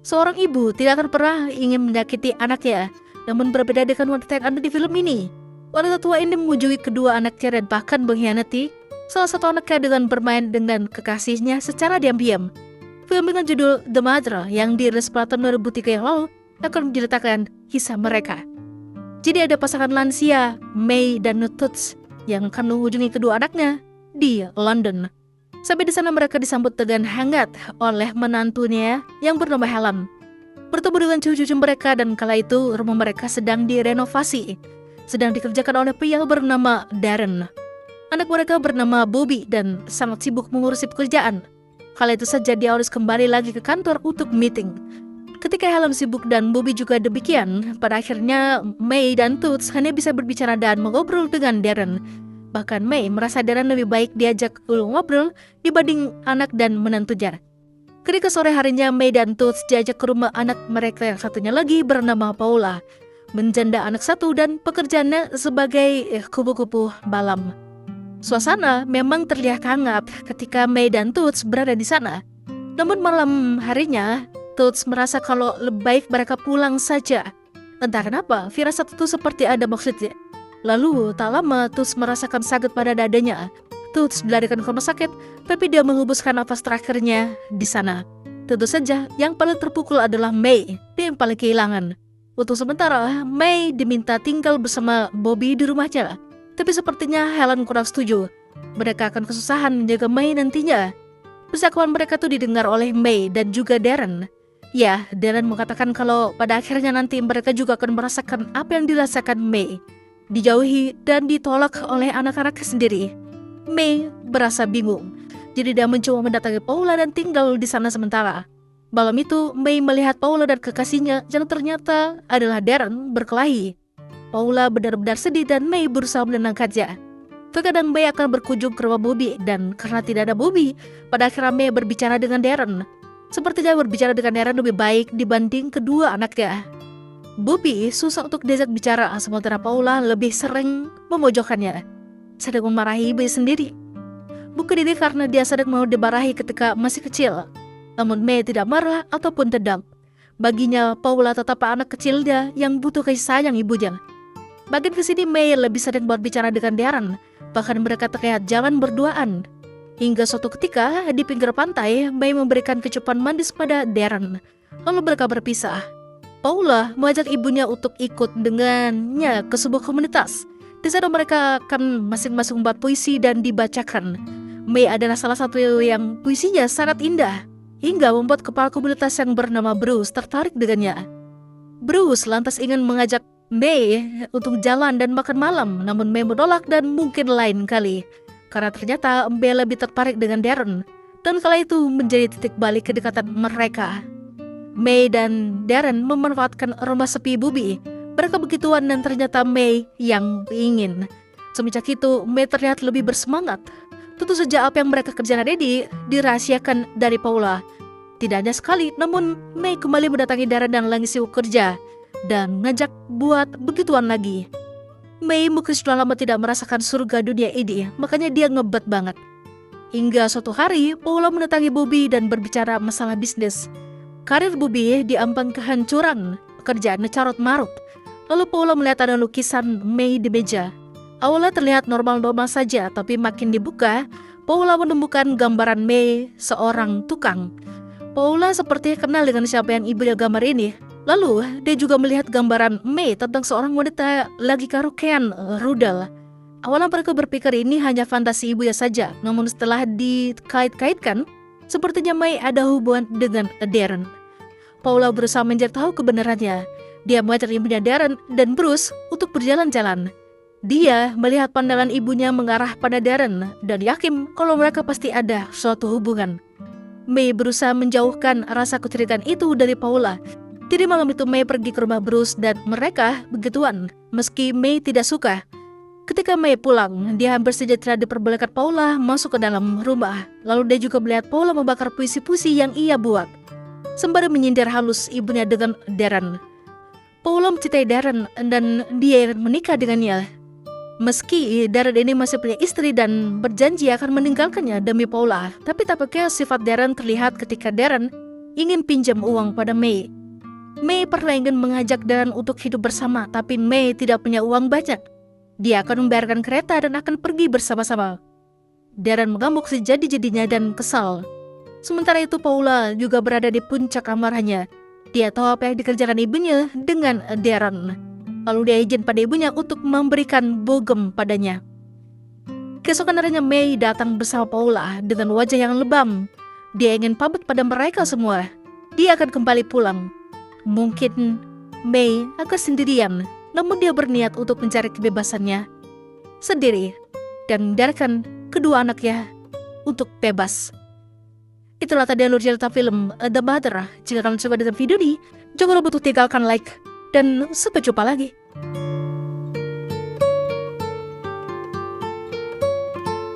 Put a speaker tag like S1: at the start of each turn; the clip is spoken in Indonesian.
S1: Seorang ibu tidak akan pernah ingin menyakiti anaknya. Namun berbeda dengan wanita yang ada di film ini. Wanita tua ini mengunjungi kedua anaknya dan bahkan mengkhianati salah satu anaknya dengan bermain dengan kekasihnya secara diam-diam. Film dengan judul The Mother yang dirilis pada tahun 2003 yang lalu akan menceritakan kisah mereka. Jadi ada pasangan lansia, May dan Toots, yang akan mengunjungi kedua anaknya di London. Sampai di sana mereka disambut dengan hangat oleh menantunya yang bernama Helen. Bertemu dengan cucu-cucu mereka dan kala itu rumah mereka sedang direnovasi. Sedang dikerjakan oleh pria bernama Darren. Anak mereka bernama Bobby dan sangat sibuk mengurusi pekerjaan. Kala itu saja dia harus kembali lagi ke kantor untuk meeting. Ketika Helen sibuk dan Bobby juga demikian, pada akhirnya May dan Toots hanya bisa berbicara dan mengobrol dengan Darren. Bahkan May merasa Darren lebih baik diajak ngobrol dibanding anak dan menantunya. Ketika sore harinya May dan Toots diajak ke rumah anak mereka yang satunya lagi bernama Paula, menjanda anak satu dan pekerjaannya sebagai kupu-kupu malam. Suasana memang terlihat hangat ketika May dan Toots berada di sana. Namun malam harinya, Toots merasa kalau lebih baik mereka pulang saja. Entah kenapa, firasat itu seperti ada maksudnya. Lalu, tak lama Toots merasakan sakit pada dadanya. Toots dilarikan ke rumah sakit, tapi dia menghembuskan nafas terakhirnya di sana. Tentu saja, yang paling terpukul adalah May, dia yang paling kehilangan. Untuk sementara, May diminta tinggal bersama Bobby di rumahnya. Tapi sepertinya Helen kurang setuju. Mereka akan kesusahan menjaga May nantinya. Persekutuan mereka itu didengar oleh May dan juga Darren. Ya, Darren mengatakan kalau pada akhirnya nanti mereka juga akan merasakan apa yang dirasakan May. Dijauhi dan ditolak oleh anak-anaknya sendiri. May berasa bingung. Jadi dia mencoba mendatangi Paula dan tinggal di sana sementara. Malam itu, May melihat Paula dan kekasihnya yang ternyata adalah Darren berkelahi. Paula benar-benar sedih dan May berusaha menenangkannya. Terkadang May akan berkunjung ke rumah Bobby dan karena tidak ada Bobby, pada akhirnya May berbicara dengan Darren. Sepertinya berbicara dengan Darren lebih baik dibanding kedua anaknya. Bobby susah untuk diajak bicara, sementara Paula lebih sering memojokkannya, sedang memarahi ibunya sendiri. Bukan ini karena dia sedang mau dimarahi ketika masih kecil. Namun May tidak marah ataupun dendam. Baginya Paula tetap anak kecilnya yang butuh kasih sayang ibunya. Makin kesini May lebih sering berbicara dengan Darren. Bahkan mereka terlihat jalan berduaan. Hingga suatu ketika di pinggir pantai, May memberikan kecupan manis pada Darren. Lalu mereka berpisah. Paula mengajak ibunya untuk ikut dengannya ke sebuah komunitas. Di sana mereka akan masing-masing membuat puisi dan dibacakan. May adalah salah satu yang puisinya sangat indah, hingga membuat kepala komunitas yang bernama Bruce tertarik dengannya. Bruce lantas ingin mengajak May untuk jalan dan makan malam, namun May menolak dan mungkin lain kali. Karena ternyata May lebih tertarik dengan Darren, dan kala itu menjadi titik balik kedekatan mereka. May dan Darren memanfaatkan rumah sepi Bobby. Mereka begituan dan ternyata May yang ingin. Semenjak itu, May terlihat lebih bersemangat. Tentu saja apa yang mereka kerjakan ini dirahasiakan dari Paula. Tidak hanya sekali, namun May kembali mendatangi Darren dan lagi sibuk kerja dan ngajak buat begituan lagi. May mungkin sudah lama tidak merasakan surga dunia ini, makanya dia ngebet banget. Hingga suatu hari, Paula mendatangi Bobby dan berbicara masalah bisnis. Karir Bobby diambang kehancuran, pekerjaannya carut marut. Lalu Paula melihat ada lukisan May di meja. Awalnya terlihat normal-normal saja, tapi makin dibuka, Paula menemukan gambaran May, seorang tukang. Paula sepertinya kenal dengan siapa yang ibunya gambar ini. Lalu, dia juga melihat gambaran May tentang seorang wanita lagi karaokean rudal. Awalnya mereka berpikir ini hanya fantasi ibunya saja, namun setelah dikait-kaitkan, sepertinya May ada hubungan dengan Darren. Paula berusaha mencari tahu kebenarannya. Dia mengajak ibunya Darren dan Bruce untuk berjalan-jalan. Dia melihat pandangan ibunya mengarah pada Darren dan yakin kalau mereka pasti ada suatu hubungan. May berusaha menjauhkan rasa kecurigaan itu dari Paula. Jadi malam itu May pergi ke rumah Bruce dan mereka begituan, meski May tidak suka. Ketika May pulang, dia hampir saja tidak diperbolehkan Paula masuk ke dalam rumah. Lalu dia juga melihat Paula membakar puisi-puisi yang ia buat, sembari menyindir halus ibunya dengan Darren. Paula mencintai Darren dan dia ingin menikah dengannya. Meski Darren ini masih punya istri dan berjanji akan meninggalkannya demi Paula, tapi tampaknya sifat Darren terlihat ketika Darren ingin pinjam uang pada Mei. Mei pernah ingin mengajak Darren untuk hidup bersama, tapi Mei tidak punya uang banyak. Dia akan membayarkan kereta dan akan pergi bersama-sama. Darren mengamuk sejadi-jadinya dan kesal. Sementara itu Paula juga berada di puncak amarahnya. Dia tahu apa yang dikerjakan ibunya dengan Darren. Lalu dia izin pada ibunya untuk memberikan bogem padanya. Keesokan harinya Mei datang bersama Paula dengan wajah yang lebam. Dia ingin pamit pada mereka semua. Dia akan kembali pulang. Mungkin Mei akan sendirian, namun dia berniat untuk mencari kebebasannya sendiri dan membiarkan kedua anaknya untuk bebas. Itulah tadi alur cerita film The Mother. Jika kalian suka dengan video ini, jangan lupa untuk tinggalkan like dan sampai jumpa lagi.